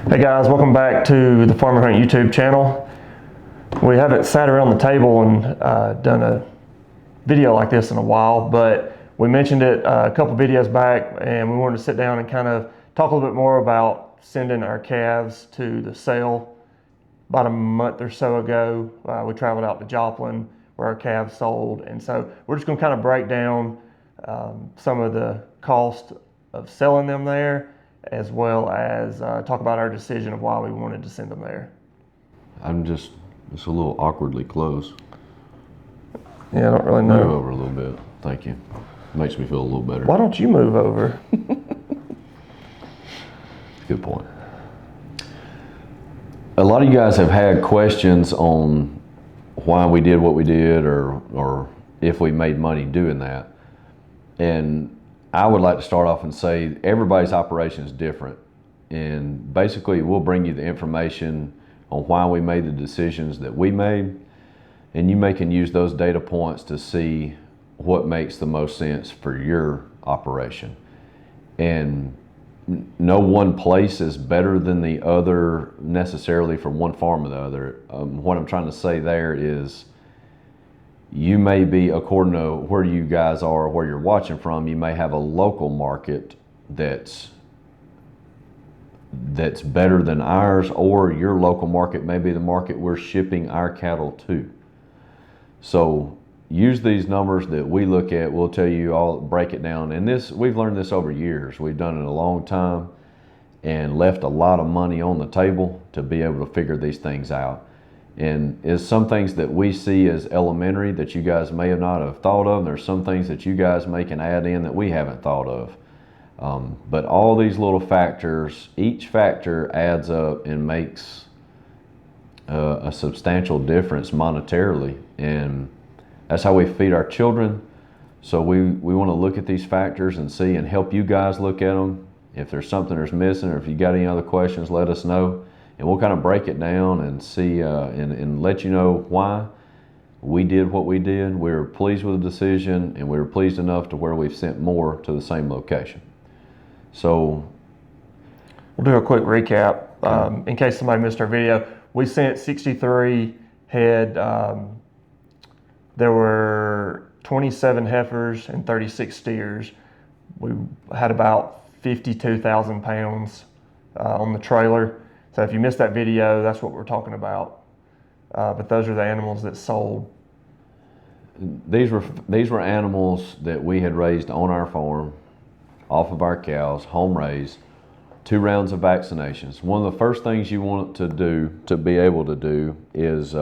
Hey guys, welcome back to the Farmer Hunt YouTube channel. We haven't sat around the table and done a video like this in a while, but we mentioned it a couple videos back, and we wanted to sit down and kind of talk a little bit more about sending our calves to the sale. About a month or so ago, we traveled out to Joplin where our calves sold, and so we're just going to kind of break down some of the cost of selling them there, as well as talk about our decision of why we wanted to send them there. I'm just a little awkwardly close. Yeah, I don't really know. Move over a little bit. Thank you. Makes me feel a little better. Why don't you move over? Good point. A lot of you guys have had questions on why we did what we did, or if we made money doing that. And I would like to start off and say everybody's operation is different. And basically we'll bring you the information on why we made the decisions that we made. And you can use those data points to see what makes the most sense for your operation. And no one place is better than the other necessarily from one farm or the other. What I'm trying to say there is you may be, according to where you guys are, where you're watching from, you may have a local market that's better than ours, or your local market may be the market we're shipping our cattle to. So use these numbers that we look at. We'll tell you all, break it down. And this, we've learned this over years. We've done it a long time and left a lot of money on the table to be able to figure these things out. And is some things that we see as elementary that you guys may have not have thought of. There's some things that you guys may can add in that we haven't thought of. But all these little factors, each factor adds up and makes a substantial difference monetarily. And that's how we feed our children. So we want to look at these factors and see and help you guys look at them. If there's something that's missing, or if you got any other questions, let us know. And we'll kind of break it down and see and let you know why we did what we did. We were pleased with the decision, and we were pleased enough to where we've sent more to the same location. So we'll do a quick recap in case somebody missed our video. We sent 63 head. There were 27 heifers and 36 steers. We had about 52,000 pounds on the trailer. So if you missed that video, that's what we're talking about. But those are the animals that sold. These were animals that we had raised on our farm, off of our cows, home raised, 2 rounds of vaccinations. One of the first things you want to do, to be able to do, is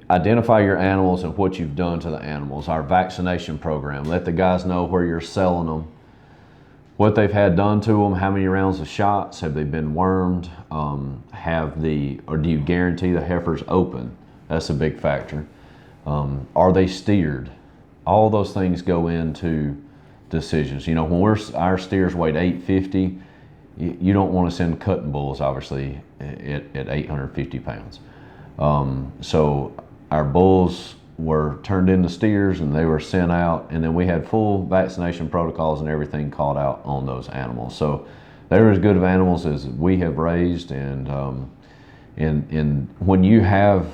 identify your animals and what you've done to the animals. Our vaccination program. Let the guys know where you're selling them, what they've had done to them, how many rounds of shots, have they been wormed, or do you guarantee the heifers open? That's a big factor. Are they steered? All those things go into decisions. You know, when our steers weighed 850, you don't want to send cutting bulls, obviously, at 850 pounds. So our bulls were turned into steers and they were sent out, and then we had full vaccination protocols and everything called out on those animals. So they were as good of animals as we have raised, and when you have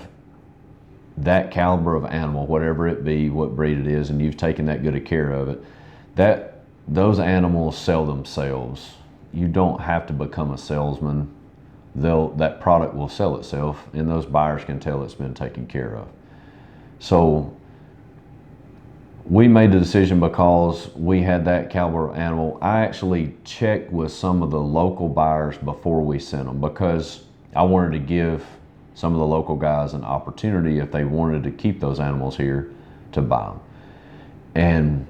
that caliber of animal, whatever it be, what breed it is, and you've taken that good a care of it, those animals sell themselves. You don't have to become a salesman. That product will sell itself, and those buyers can tell it's been taken care of. So we made the decision because we had that caliber of animal. I actually checked with some of the local buyers before we sent them, because I wanted to give some of the local guys an opportunity, if they wanted to keep those animals here, to buy them. And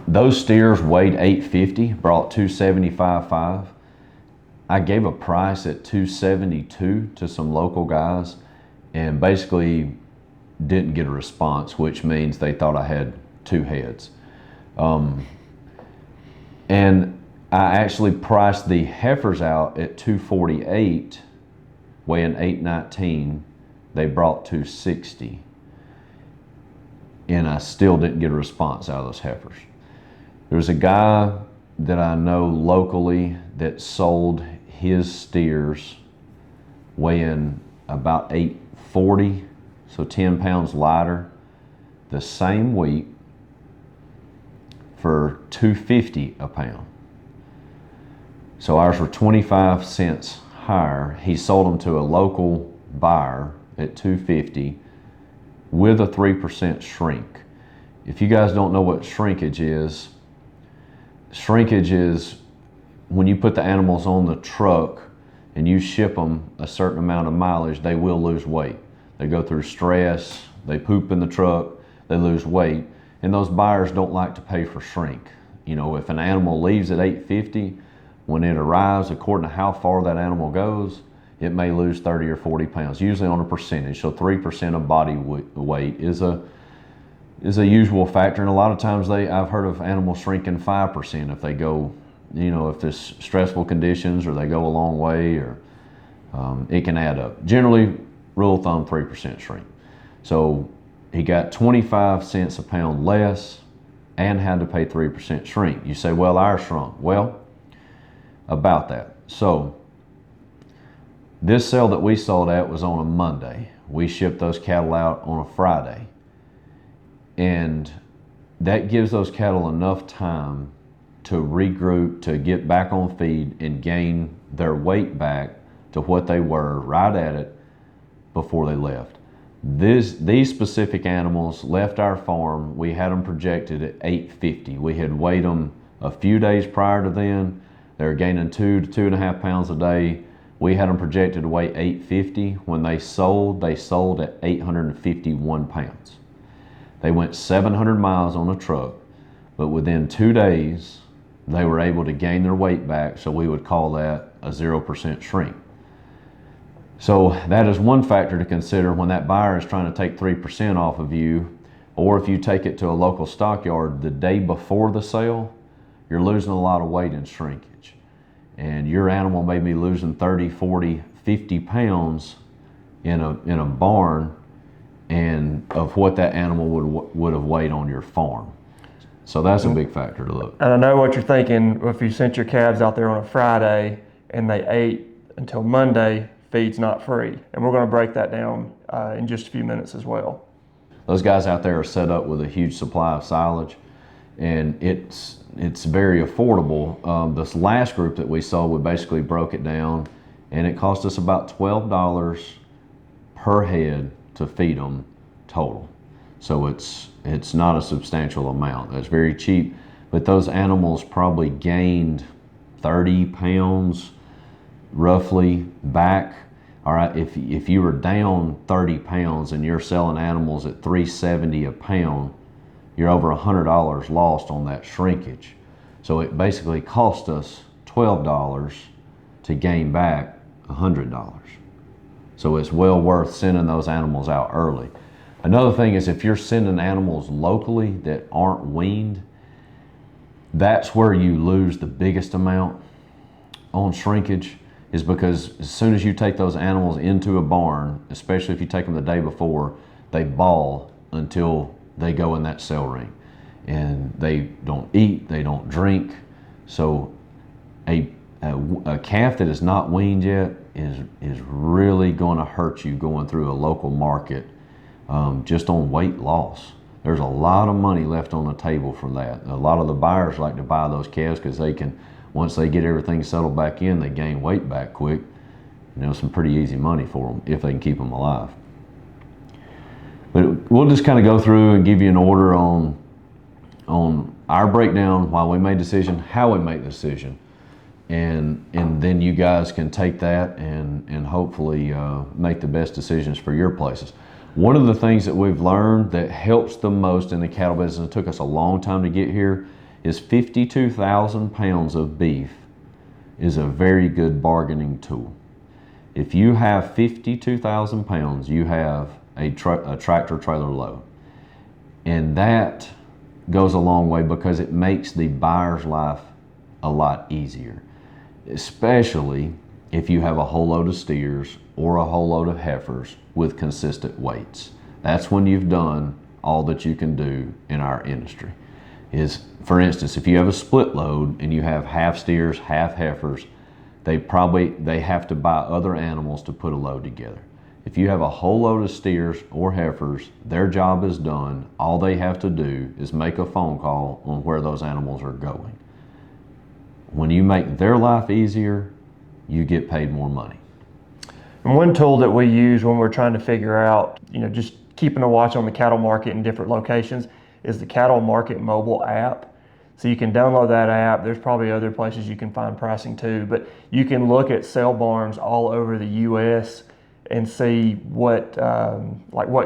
those steers weighed 850, brought 275.5. I gave a price at 272 to some local guys, and basically didn't get a response, which means they thought I had 2 heads. And I actually priced the heifers out at 248, weighing 819. They brought 260. And I still didn't get a response out of those heifers. There was a guy that I know locally that sold his steers weighing about 840, so 10 pounds lighter, the same week for $2.50 a pound. So ours were 25 cents higher. He sold them to a local buyer at $2.50 with a 3% shrink. If you guys don't know what shrinkage is when you put the animals on the truck and you ship them a certain amount of mileage, they will lose weight. They go through stress, they poop in the truck, they lose weight, and those buyers don't like to pay for shrink. You know, if an animal leaves at $8.50, when it arrives, according to how far that animal goes, it may lose 30 or 40 pounds, usually on a percentage. So 3% of body weight is a usual factor, and a lot of times I've heard of animals shrinking 5% if they go, you know, if there's stressful conditions or they go a long way, or it can add up. Generally, rule of thumb, 3% shrink. So he got 25 cents a pound less and had to pay 3% shrink. You say, well, ours shrunk. Well, about that. So this sale that we sold at was on a Monday. We shipped those cattle out on a Friday. And that gives those cattle enough time to regroup, to get back on feed and gain their weight back to what they were right at it before they left. These specific animals left our farm. We had them projected at 850. We had weighed them a few days prior to then. They were gaining 2 to 2.5 pounds a day. We had them projected to weigh 850. When they sold at 851 pounds. They went 700 miles on a truck, but within 2 days, they were able to gain their weight back, so we would call that a 0% shrink. So that is one factor to consider when that buyer is trying to take 3% off of you, or if you take it to a local stockyard the day before the sale, you're losing a lot of weight in shrinkage. And your animal may be losing 30, 40, 50 pounds in a barn, and of what that animal would have weighed on your farm. So that's a big factor to look. And I know what you're thinking. If you sent your calves out there on a Friday and they ate until Monday, feed's not free. And we're going to break that down in just a few minutes as well. Those guys out there are set up with a huge supply of silage, and it's very affordable. This last group that we sold, we basically broke it down, and it cost us about $12 per head to feed them total. So it's not a substantial amount. That's very cheap, but those animals probably gained 30 pounds roughly back. All right, if you were down 30 pounds and you're selling animals at $3.70 a pound, you're over $100 lost on that shrinkage. So it basically cost us $12 to gain back $100. So it's well worth sending those animals out early. Another thing is, if you're sending animals locally that aren't weaned, that's where you lose the biggest amount on shrinkage, is because as soon as you take those animals into a barn, especially if you take them the day before, they bawl until they go in that cell ring. And they don't eat, they don't drink. So a calf that is not weaned yet is really going to hurt you going through a local market just on weight loss. There's a lot of money left on the table for that. A lot of the buyers like to buy those calves because they can, once they get everything settled back in, they gain weight back quick. You know, some pretty easy money for them if they can keep them alive. But we'll just kind of go through and give you an order on our breakdown, why we made the decision, how we make the decision. And then you guys can take that and hopefully make the best decisions for your places. One of the things that we've learned that helps the most in the cattle business, it took us a long time to get here, is 52,000 pounds of beef is a very good bargaining tool. If you have 52,000 pounds, you have a tractor trailer load. And that goes a long way because it makes the buyer's life a lot easier, especially if you have a whole load of steers or a whole load of heifers with consistent weights. That's when you've done all that you can do in our industry. is, for instance, if you have a split load and you have half steers, half heifers, they have to buy other animals to put a load together. If you have a whole load of steers or heifers, their job is done. All they have to do is make a phone call on where those animals are going. When you make their life easier, you get paid more money. And one tool that we use when we're trying to figure out, just keeping a watch on the cattle market in different locations is the Cattle Market mobile app. So you can download that app. There's probably other places you can find pricing too, but you can look at sale barns all over the U.S. and see what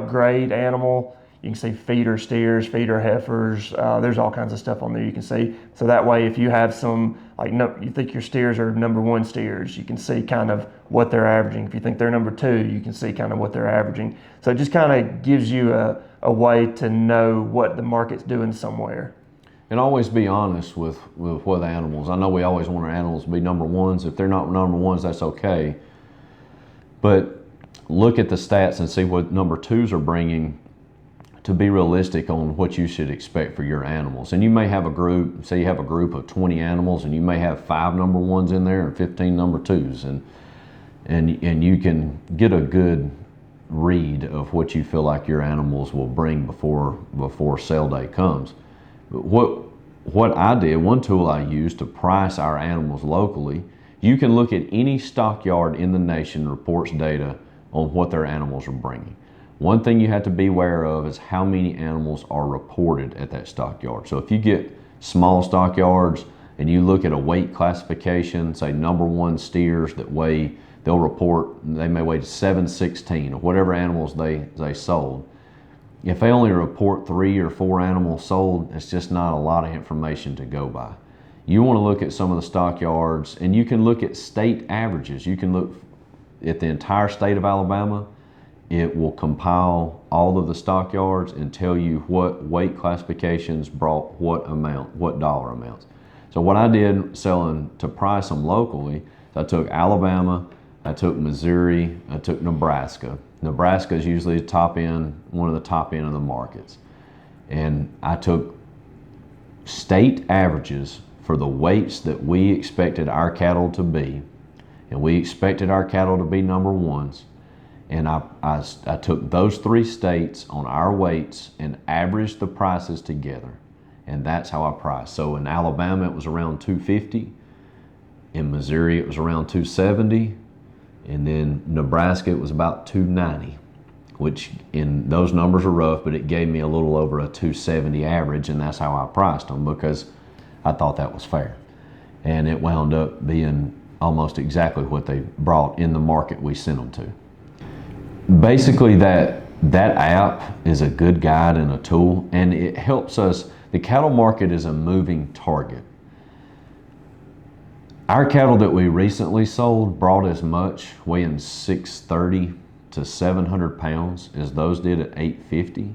grade animal. You can see feeder steers, feeder heifers. There's all kinds of stuff on there you can see. So that way, if you have some, you think your steers are number 1 steers, you can see kind of what they're averaging. If you think they're number 2, you can see kind of what they're averaging. So it just kind of gives you a way to know what the market's doing somewhere. And always be honest with what animals. I know we always want our animals to be number 1s. If they're not number 1s, that's okay. But look at the stats and see what number 2s are bringing to be realistic on what you should expect for your animals. And you may have a group, say you have a group of 20 animals, and you may have 5 number 1s in there and 15 number 2s. And you can get a good read of what you feel like your animals will bring before sale day comes. But what I did, one tool I used to price our animals locally, you can look at any stockyard in the nation reports data on what their animals are bringing. One thing you have to be aware of is how many animals are reported at that stockyard. So if you get small stockyards and you look at a weight classification, say number 1 steers that weigh, they'll report, they may weigh 716 or whatever animals they sold. If they only report 3 or 4 animals sold, it's just not a lot of information to go by. You want to look at some of the stockyards, and you can look at state averages. You can look at the entire state of Alabama. It will compile all of the stockyards and tell you what weight classifications brought what amount, what dollar amounts. So what I did selling to price them locally, I took Alabama, I took Missouri, I took Nebraska. Nebraska is usually the top end, one of the top end of the markets. And I took state averages for the weights that we expected our cattle to be, and we expected our cattle to be number 1s. And I took those 3 states on our weights and averaged the prices together. And that's how I priced. So in Alabama, it was around 250. In Missouri, it was around 270. And then Nebraska, it was about 290, which in those numbers are rough, but it gave me a little over a 270 average. And that's how I priced them because I thought that was fair. And it wound up being almost exactly what they brought in the market we sent them to. Basically, that app is a good guide and a tool, and it helps us. The cattle market is a moving target. Our cattle that we recently sold brought as much, weighing 630 to 700 pounds, as those did at 850.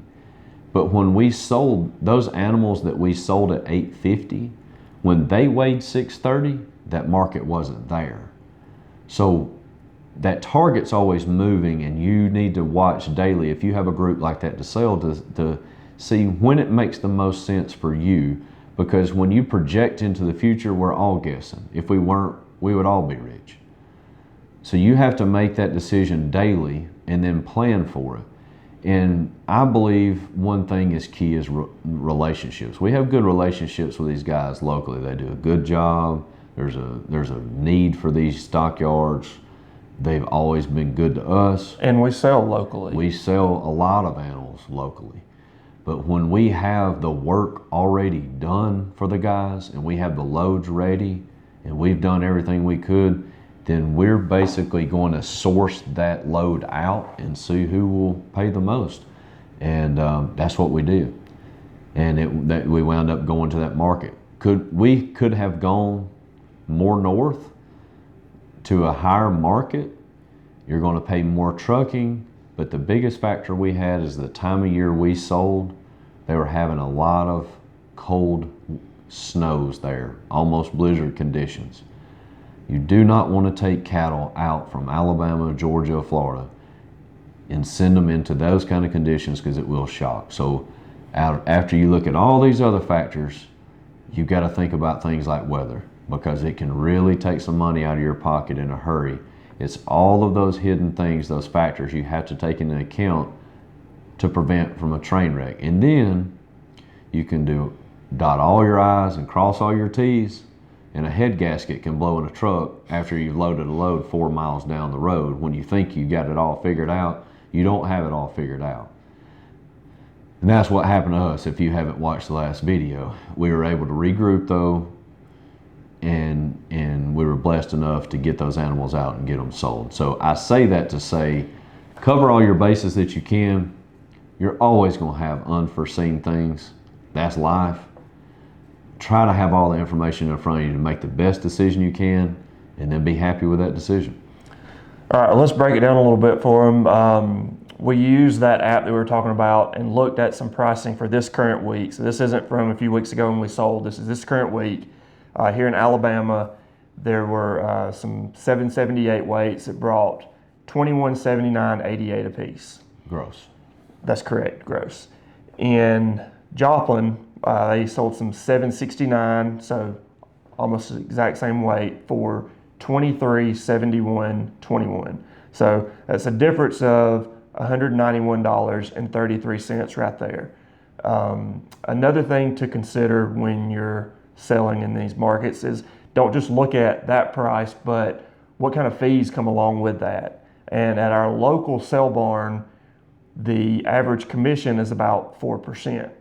But when we sold those animals that we sold at 850, when they weighed 630, that market wasn't there. So that target's always moving, and you need to watch daily if you have a group like that to sell to see when it makes the most sense for you, because when you project into the future, we're all guessing. If we weren't, we would all be rich. So you have to make that decision daily and then plan for it. And I believe one thing is key is relationships. We have good relationships with these guys locally. They do a good job. There's a need for these stockyards. They've always been good to us. And we sell locally. We sell a lot of animals locally. But when we have the work already done for the guys and we have the loads ready and we've done everything we could, then we're basically going to source that load out and see who will pay the most. And that's what we did. And we wound up going to that market. We could have gone more north to a higher market. You're going to pay more trucking, but the biggest factor we had is the time of year we sold. They were having a lot of cold snows there, almost blizzard conditions. You do not want to take cattle out from Alabama, Georgia, Florida and send them into those kind of conditions because it will shock. So After you look at all these other factors, you've got to think about things like weather, because it can really take some money out of your pocket in a hurry. It's all of those hidden things, those factors you have to take into account to prevent from a train wreck. And then you can dot all your I's and cross all your T's, and a head gasket can blow in a truck after you've loaded a load 4 miles down the road. When you think you got it all figured out, you don't have it all figured out. And that's what happened to us. If you haven't watched the last video, we were able to regroup though, and we were blessed enough to get those animals out and get them sold. So I say that to say, cover all your bases that you can. You're always going to have unforeseen things. That's life. Try to have all the information in front of you to make the best decision you can, and then be happy with that decision. All right, let's break it down a little bit for them. We used that app that we were talking about and looked at some pricing for this current week. So this isn't from a few weeks ago when we sold. This is this current week. Here in Alabama, there were some 778 weights that brought $21.79.88 a piece. Gross. That's correct, gross. In Joplin, they sold some 769, so almost the exact same weight, for $23.71.21. So that's a difference of $191.33 right there. Another thing to consider when you're selling in these markets is don't just look at that price, but what kind of fees come along with that. And at our local sale barn, the average commission is about 4%.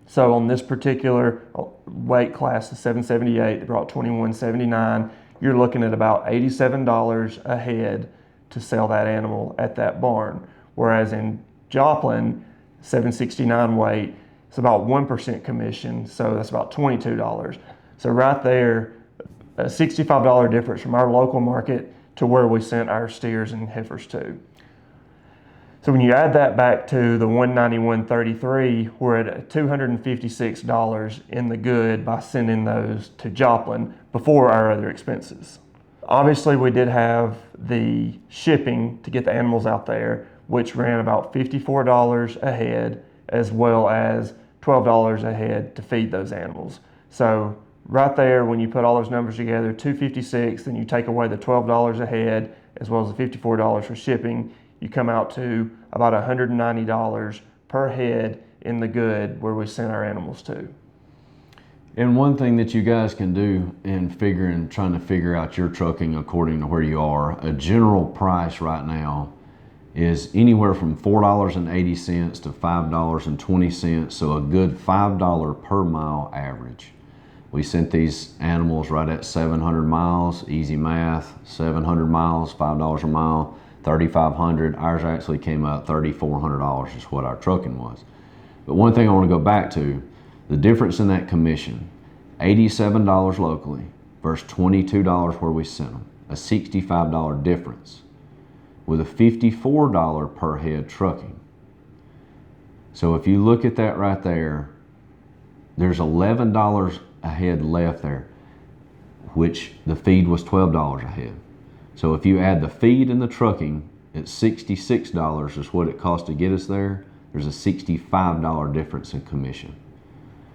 So on this particular weight class, the 778, they brought $21.79. You're looking at about $87 a head to sell that animal at that barn. Whereas in Joplin, 769 weight, it's about 1% commission, so that's about $22. So right there, a $65 difference from our local market to where we sent our steers and heifers to. So when you add that back to the $191.33, we're at $256 in the good by sending those to Joplin before our other expenses. Obviously, we did have the shipping to get the animals out there, which ran about $54 a head, as well as $12 a head to feed those animals. So right there, when you put all those numbers together, $256, then you take away the $12 a head, as well as the $54 for shipping, you come out to about $190 per head in the good where we sent our animals to. And one thing that you guys can do in trying to figure out your trucking according to where you are, a general price right now is anywhere from $4.80 to $5.20, so a good $5 per mile average. We sent these animals right at 700 miles, easy math, 700 miles, $5 a mile, 3,500. Ours actually came out $3,400 is what our trucking was. But one thing I want to go back to, the difference in that commission, $87 locally versus $22 where we sent them, a $65 difference with a $54 per head trucking. So if you look at that right there, there's $11 a head left there, which the feed was $12 a head. So if you add the feed and the trucking, it's $66 is what it cost to get us there. There's a $65 difference in commission.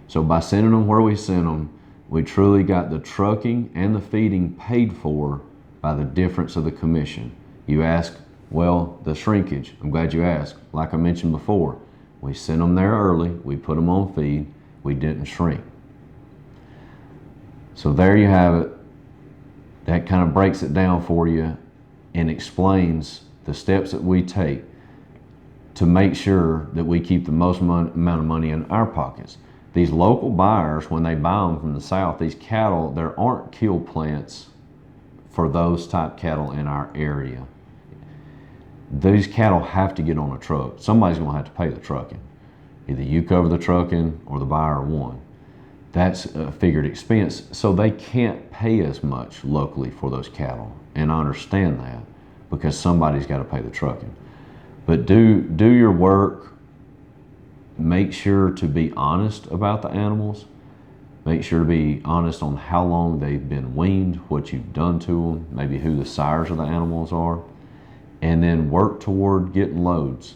So by sending them where we sent them, we truly got the trucking and the feeding paid for by the difference of the commission. You ask, well, the shrinkage. I'm glad you asked. Like I mentioned before, we sent them there early. We put them on feed. We didn't shrink. So there you have it. That kind of breaks it down for you and explains the steps that we take to make sure that we keep the most amount of money in our pockets. These local buyers, when they buy them from the south, these cattle, there aren't kill plants for those type cattle in our area. These cattle have to get on a truck. Somebody's going to have to pay the trucking. Either you cover the trucking or the buyer one. That's a figured expense, so they can't pay as much locally for those cattle. And I understand that because somebody's got to pay the trucking. But do your work. Make sure to be honest about the animals. Make sure to be honest on how long they've been weaned, what you've done to them, maybe who the sires of the animals are, and then work toward getting loads.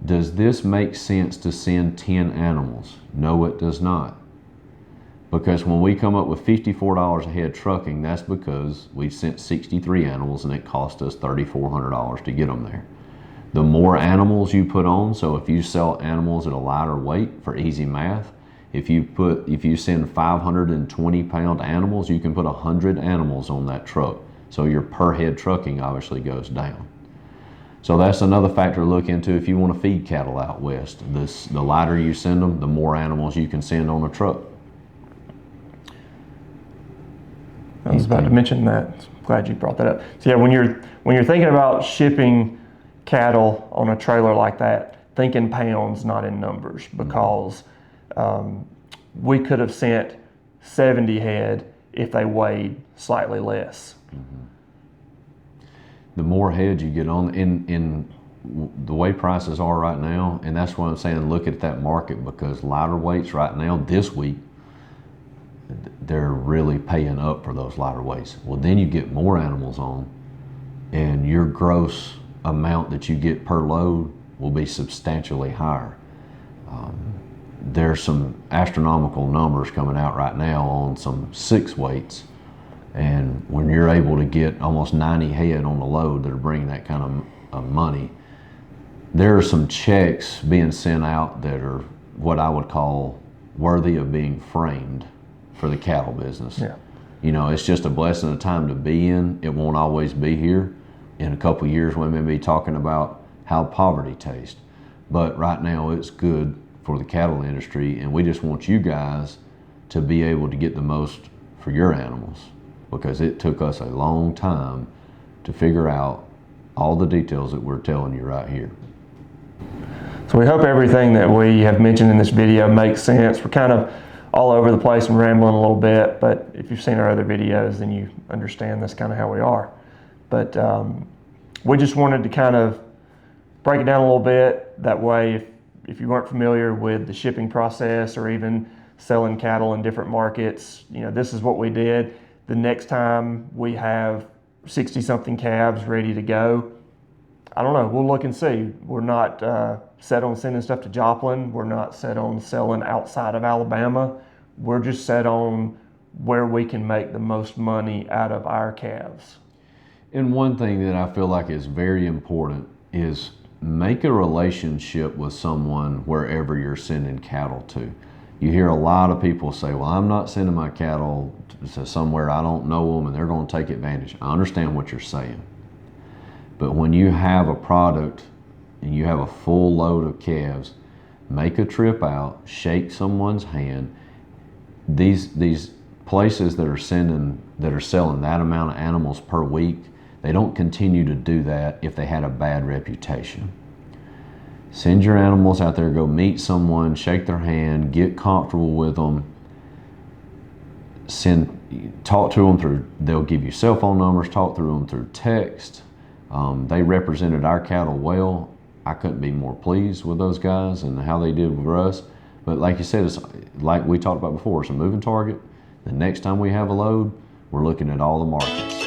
Does this make sense to send 10 animals? No, it does not. Because when we come up with $54 a head trucking, that's because we sent 63 animals and it cost us $3,400 to get them there. The more animals you put on, so if you sell animals at a lighter weight, for easy math, if you send 520 pound animals, you can put 100 animals on that truck. So your per head trucking obviously goes down. So that's another factor to look into if you want to feed cattle out west. The lighter you send them, the more animals you can send on a truck. I was about to mention that. Glad you brought that up. So yeah, when you're thinking about shipping cattle on a trailer like that, think in pounds, not in numbers, because we could have sent 70 head if they weighed slightly less. The more heads you get on, in the way prices are right now, and that's why I'm saying look at that market, because lighter weights right now, this week, they're really paying up for those lighter weights. Well, then you get more animals on, and your gross amount that you get per load will be substantially higher. There's some astronomical numbers coming out right now on some 6 weights, and when you're able to get almost 90 head on the load that are bringing that kind of money, there are some checks being sent out that are what I would call worthy of being framed for the cattle business. Yeah. You know, it's just a blessing of time to be in. It won't always be here. In a couple of years, we may be talking about how poverty tastes. But right now, it's good for the cattle industry, and we just want you guys to be able to get the most for your animals, because it took us a long time to figure out all the details that we're telling you right here. So we hope everything that we have mentioned in this video makes sense. We're kind of all over the place and rambling a little bit, but if you've seen our other videos, then you understand that's kind of how we are. But we just wanted to kind of break it down a little bit. That way, if you weren't familiar with the shipping process or even selling cattle in different markets, you know, this is what we did. The next time we have 60-something calves ready to go, I don't know, we'll look and see. We're not set on sending stuff to Joplin. We're not set on selling outside of Alabama. We're just set on where we can make the most money out of our calves. And one thing that I feel like is very important is make a relationship with someone wherever you're sending cattle to. You hear a lot of people say, well, I'm not sending my cattle to somewhere I don't know them and they're going to take advantage. I understand what you're saying. But when you have a product and you have a full load of calves, make a trip out, shake someone's hand. These places that are selling that amount of animals per week, they don't continue to do that if they had a bad reputation. Send your animals out there, go meet someone, shake their hand, get comfortable with them, talk to them through, they'll give you cell phone numbers, talk through them through text. They represented our cattle well. I couldn't be more pleased with those guys and how they did with us. But like you said, it's like we talked about before, it's a moving target. The next time we have a load, we're looking at all the markets.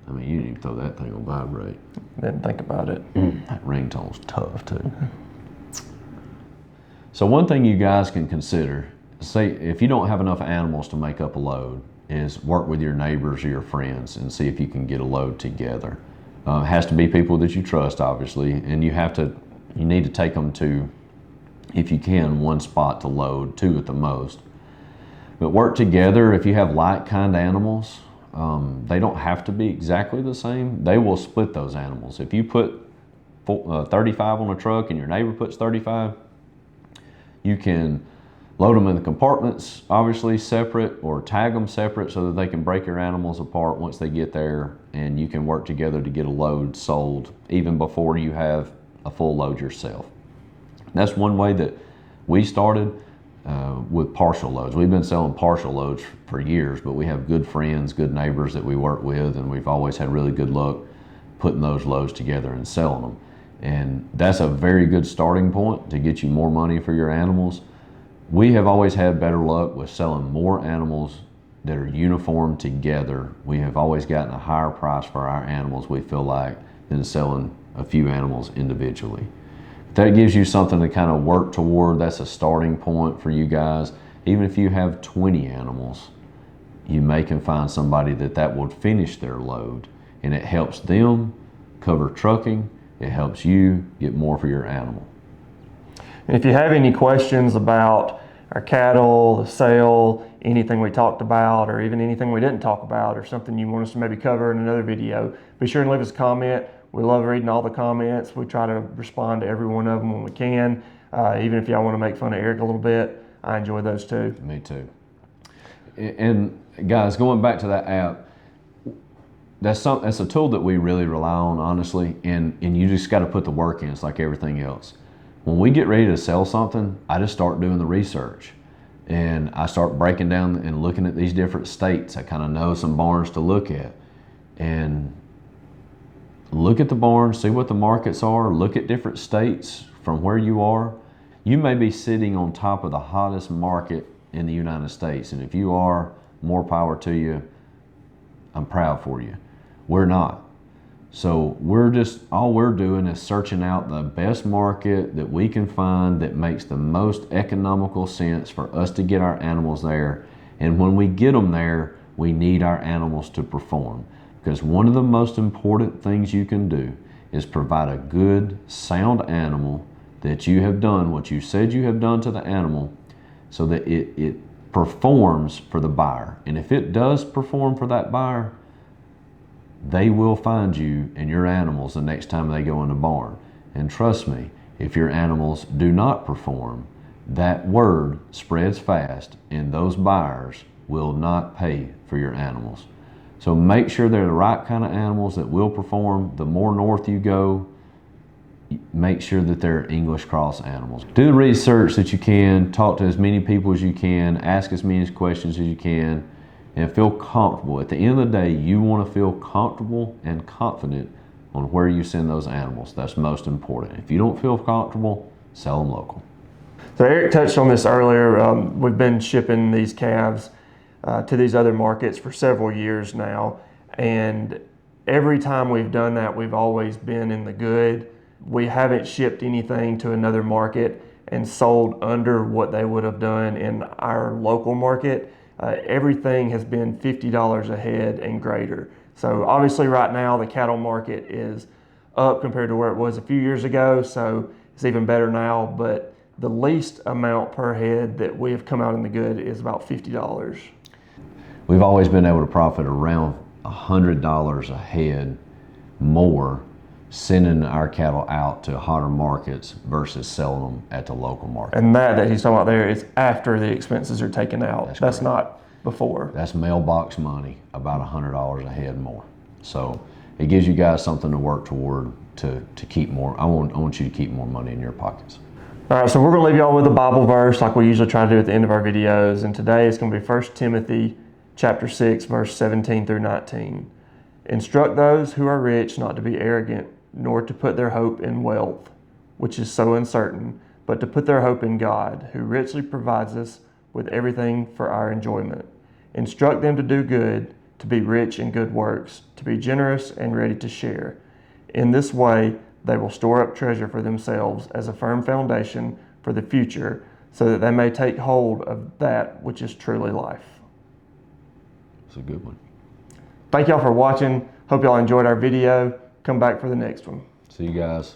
I mean, you didn't even throw that thing on vibrate. Didn't think about it. That ringtone's tough too. So one thing you guys can consider, say if you don't have enough animals to make up a load, is work with your neighbors or your friends and see if you can get a load together. It has to be people that you trust, obviously, and you need to take them to, if you can, one spot to load, 2 at the most. But work together. If you have like kind animals, they don't have to be exactly the same. They will split those animals. If you put 35 on a truck and your neighbor puts 35, you can load them in the compartments, obviously separate, or tag them separate so that they can break your animals apart once they get there, and you can work together to get a load sold even before you have a full load yourself. That's one way that we started with partial loads. We've been selling partial loads for years, but we have good friends, good neighbors that we work with, and we've always had really good luck putting those loads together and selling them. And that's a very good starting point to get you more money for your animals. We have always had better luck with selling more animals that are uniform together. We have always gotten a higher price for our animals, we feel like, than selling a few animals individually. That gives you something to kind of work toward. That's a starting point for you guys. Even if you have 20 animals, you can find somebody that will finish their load, and it helps them cover trucking. It helps you get more for your animal. And if you have any questions about our cattle, the sale, anything we talked about, or even anything we didn't talk about, or something you want us to maybe cover in another video, be sure and leave us a comment. We love reading all the comments. We try to respond to every one of them when we can. Even if y'all want to make fun of Eric a little bit, I enjoy those too. Me too. And guys, going back to that app, that's a tool that we really rely on, honestly, and you just got to put the work in. It's like everything else. When we get ready to sell something, I just start doing the research, and I start breaking down and looking at these different states. I kind of know some barns to look at, and look at the barns, see what the markets are, look at different states from where you are. You may be sitting on top of the hottest market in the United States, and if you are, more power to you. I'm proud for you. We're not. So all we're doing is searching out the best market that we can find that makes the most economical sense for us to get our animals there. And when we get them there, we need our animals to perform. Because one of the most important things you can do is provide a good, sound animal that you have done what you said you have done to the animal, so that it performs for the buyer. And if it does perform for that buyer, they will find you and your animals the next time they go in the barn. And trust me, if your animals do not perform, that word spreads fast, and those buyers will not pay for your animals. So make sure they're the right kind of animals that will perform. The more north you go, make sure that they're English cross animals. Do the research that you can, talk to as many people as you can, ask as many questions as you can, and feel comfortable. At the end of the day, you want to feel comfortable and confident on where you send those animals. That's most important. If you don't feel comfortable, sell them local. So Eric touched on this earlier. We've been shipping these calves to these other markets for several years now, and every time we've done that, we've always been in the good. We haven't shipped anything to another market and sold under what they would have done in our local market. Everything has been $50 a head and greater. So obviously right now the cattle market is up compared to where it was a few years ago, so it's even better now, but the least amount per head that we have come out in the good is about $50. We've always been able to profit around $100 a head more sending our cattle out to hotter markets versus selling them at the local market. And that he's talking about there is after the expenses are taken out. That's correct. not before. That's mailbox money, about $100 a head more. So it gives you guys something to work toward to keep more. I want you to keep more money in your pockets. All right, so we're going to leave y'all with a Bible verse like we usually try to do at the end of our videos. And today it's going to be 1 Timothy chapter 6, verse 17 through 19. Instruct those who are rich not to be arrogant, nor to put their hope in wealth, which is so uncertain, but to put their hope in God, who richly provides us with everything for our enjoyment. Instruct them to do good, to be rich in good works, to be generous and ready to share. In this way, they will store up treasure for themselves as a firm foundation for the future, so that they may take hold of that which is truly life. It's a good one. Thank y'all for watching. Hope y'all enjoyed our video. Come back for the next one. See you guys.